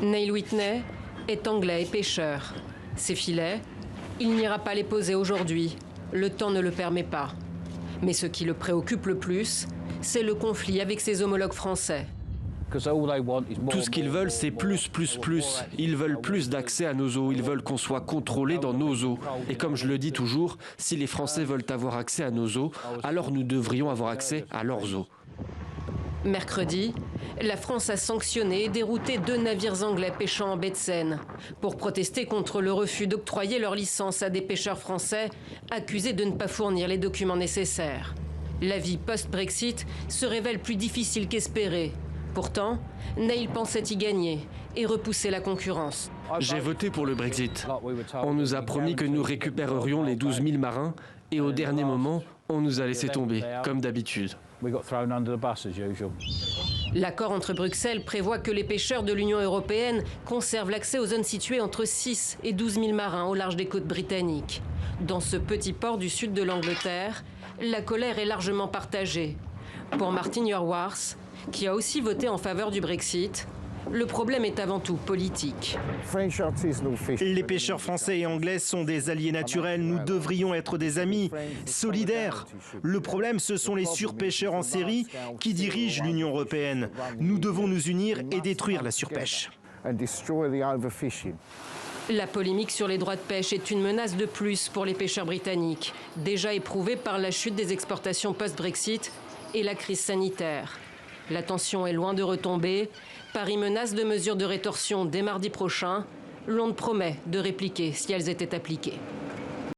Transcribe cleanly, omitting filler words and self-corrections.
Neil Whitney est anglais et pêcheur. Ses filets, il n'ira pas les poser aujourd'hui. Le temps ne le permet pas. Mais ce qui le préoccupe le plus, c'est le conflit avec ses homologues français. Tout ce qu'ils veulent, c'est plus. Ils veulent plus d'accès à nos eaux. Ils veulent qu'on soit contrôlé dans nos eaux. Et comme je le dis toujours, si les Français veulent avoir accès à nos eaux, alors nous devrions avoir accès à leurs eaux. Mercredi, la France a sanctionné et dérouté 2 navires anglais pêchant en baie de Seine pour protester contre le refus d'octroyer leur licence à des pêcheurs français accusés de ne pas fournir les documents nécessaires. La vie post-Brexit se révèle plus difficile qu'espéré. Pourtant, Neil pensait y gagner et repousser la concurrence. J'ai voté pour le Brexit. On nous a promis que nous récupérerions les 12 000 marins et au dernier moment, on nous a laissé tomber, comme d'habitude. L'accord entre Bruxelles prévoit que les pêcheurs de l'Union européenne conservent l'accès aux zones situées entre 6 et 12 000 marins au large des côtes britanniques. Dans ce petit port du sud de l'Angleterre, la colère est largement partagée. Pour Martin Yorworth, qui a aussi voté en faveur du Brexit, le problème est avant tout politique. Les pêcheurs français et anglais sont des alliés naturels. Nous devrions être des amis, solidaires. Le problème, ce sont les surpêcheurs en série qui dirigent l'Union européenne. Nous devons nous unir et détruire la surpêche. La polémique sur les droits de pêche est une menace de plus pour les pêcheurs britanniques, déjà éprouvés par la chute des exportations post-Brexit et la crise sanitaire. La tension est loin de retomber. Paris menace de mesures de rétorsion dès mardi prochain. Londres promet de répliquer si elles étaient appliquées.